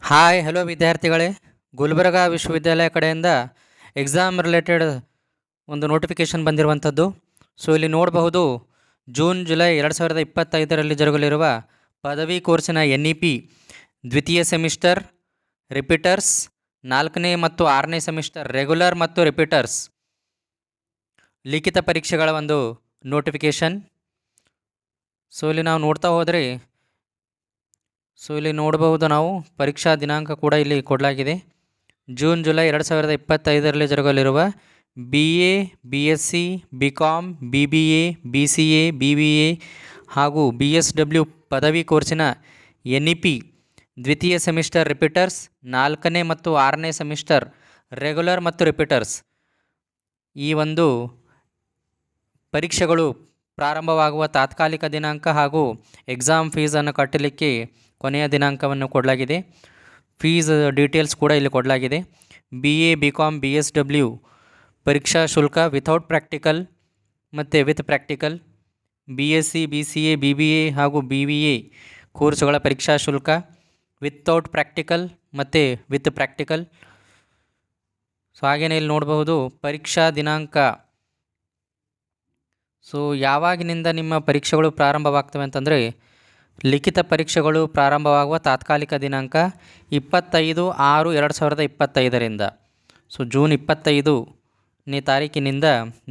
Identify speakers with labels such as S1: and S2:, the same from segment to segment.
S1: Hi hello ವಿದ್ಯಾರ್ಥಿಗಳೇ, ಗುಲ್ಬರ್ಗಾ ವಿಶ್ವವಿದ್ಯಾಲಯ ಕಡೆಯಿಂದ ಎಕ್ಸಾಮ್ ರಿಲೇಟೆಡ್ ಒಂದು ನೋಟಿಫಿಕೇಷನ್ ಬಂದಿರುವಂಥದ್ದು. ಸೊ ಇಲ್ಲಿ ನೋಡಬಹುದು, ಜೂನ್ ಜುಲೈ 2025ರಲ್ಲಿ ಜರುಗಲಿರುವ ಪದವಿ ಕೋರ್ಸಿನ NEP ದ್ವಿತೀಯ ಸೆಮಿಸ್ಟರ್ ರಿಪೀಟರ್ಸ್, 4ನೇ ಮತ್ತು 6ನೇ ಸೆಮಿಸ್ಟರ್ ರೆಗ್ಯುಲರ್ ಮತ್ತು ರಿಪೀಟರ್ಸ್ ಲಿಖಿತ ಪರೀಕ್ಷೆಗಳ ಒಂದು ನೋಟಿಫಿಕೇಷನ್. ಸೊ ಇಲ್ಲಿ ನಾವು ನೋಡ್ತಾ ಹೋದರೆ, ಇಲ್ಲಿ ನೋಡಬಹುದು ನಾವು ಪರೀಕ್ಷಾ ದಿನಾಂಕ ಕೂಡ ಇಲ್ಲಿ ಕೊಡಲಾಗಿದೆ. ಜೂನ್ ಜುಲೈ 2025ರಲ್ಲಿ ಜರುಗಲಿರುವ BA, BSc, BCom, BBA, BCA, BBA ಹಾಗೂ BSW ಪದವಿ ಕೋರ್ಸಿನ NEP ದ್ವಿತೀಯ ಸೆಮಿಸ್ಟರ್ ರಿಪೀಟರ್ಸ್, 4ನೇ ಮತ್ತು 6ನೇ ಸೆಮಿಸ್ಟರ್ ರೆಗ್ಯುಲರ್ ಮತ್ತು ರಿಪೀಟರ್ಸ್ ಈ ಒಂದು ಪರೀಕ್ಷೆಗಳು ಪ್ರಾರಂಭವಾಗುವ ತಾತ್ಕಾಲಿಕ ದಿನಾಂಕ ಹಾಗೂ ಎಕ್ಸಾಮ್ ಫೀಸನ್ನು ಕಟ್ಟಲಿಕ್ಕೆ ಕೊನೆಯ ದಿನಾಂಕವನ್ನು ಕೊಡಲಾಗಿದೆ. ಫೀಸ್ ಡೀಟೇಲ್ಸ್ ಕೂಡ ಇಲ್ಲಿ ಕೊಡಲಾಗಿದೆ. BA, BCom, BSW ಪರೀಕ್ಷಾ ಶುಲ್ಕ ವಿಥೌಟ್ ಪ್ರಾಕ್ಟಿಕಲ್ ಮತ್ತು with practical, BSc, BCA, BBA ಹಾಗೂ BBA ಕೋರ್ಸುಗಳ ಪರೀಕ್ಷಾ ಶುಲ್ಕ ವಿಥೌಟ್ ಪ್ರಾಕ್ಟಿಕಲ್ ಮತ್ತು ವಿತ್ ಪ್ರಾಕ್ಟಿಕಲ್. ಸೊ ಹಾಗೆಯೇ ಇಲ್ಲಿ ನೋಡಬಹುದು ಪರೀಕ್ಷಾ ದಿನಾಂಕ. ಸೊ ಯಾವಾಗಿನಿಂದ ನಿಮ್ಮ ಪರೀಕ್ಷೆಗಳು ಪ್ರಾರಂಭವಾಗ್ತವೆ ಅಂತಂದರೆ, ಲಿಖಿತ ಪರೀಕ್ಷೆಗಳು ಪ್ರಾರಂಭವಾಗುವ ತಾತ್ಕಾಲಿಕ ದಿನಾಂಕ 25/6/2025ರಿಂದ. ಸೊ ಜೂನ್ 25ನೇ ತಾರೀಕಿನಿಂದ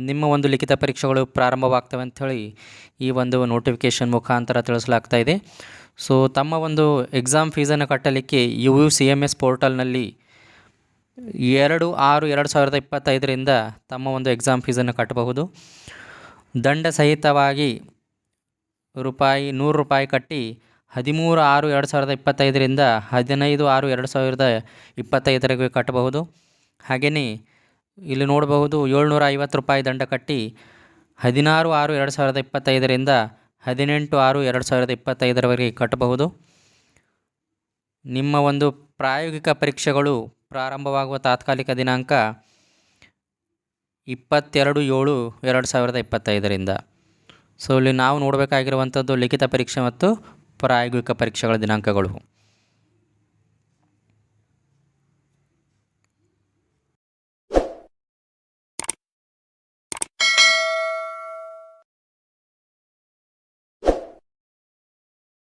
S1: ನಿಮ್ಮ ಒಂದು ಲಿಖಿತ ಪರೀಕ್ಷೆಗಳು ಪ್ರಾರಂಭವಾಗ್ತವೆ ಅಂಥೇಳಿ ಈ ಒಂದು ನೋಟಿಫಿಕೇಷನ್ ಮುಖಾಂತರ ತಿಳಿಸಲಾಗ್ತಾ ಇದೆ. ಸೊ ತಮ್ಮ ಒಂದು ಎಕ್ಸಾಮ್ ಫೀಸನ್ನು ಕಟ್ಟಲಿಕ್ಕೆ UUCMS ಪೋರ್ಟಲ್ನಲ್ಲಿ 2/6/2025ರಿಂದ ತಮ್ಮ ಒಂದು ಎಕ್ಸಾಮ್ ಫೀಸನ್ನು ಕಟ್ಟಬಹುದು. ದಂಡ ಸಹಿತವಾಗಿ ₹100 ಕಟ್ಟಿ 13/6/2025ರಿಂದ 15/6/2025ವರೆಗೆ ಕಟ್ಟಬಹುದು. ಹಾಗೆಯೇ ಇಲ್ಲಿ ನೋಡಬಹುದು ₹750 ದಂಡ ಕಟ್ಟಿ 16/6/2025ರಿಂದ 18/6/2025ವರೆಗೆ ಕಟ್ಟಬಹುದು. ನಿಮ್ಮ ಒಂದು ಪ್ರಾಯೋಗಿಕ ಪರೀಕ್ಷೆಗಳು ಪ್ರಾರಂಭವಾಗುವ ತಾತ್ಕಾಲಿಕ ದಿನಾಂಕ 22/7/2025ರಿಂದ. ಸೊ ಇಲ್ಲಿ ನಾವು ನೋಡಬೇಕಾಗಿರುವಂಥದ್ದು ಲಿಖಿತ ಪರೀಕ್ಷೆ ಮತ್ತು ಪ್ರಾಯೋಗಿಕ ಪರೀಕ್ಷೆಗಳ ದಿನಾಂಕಗಳು.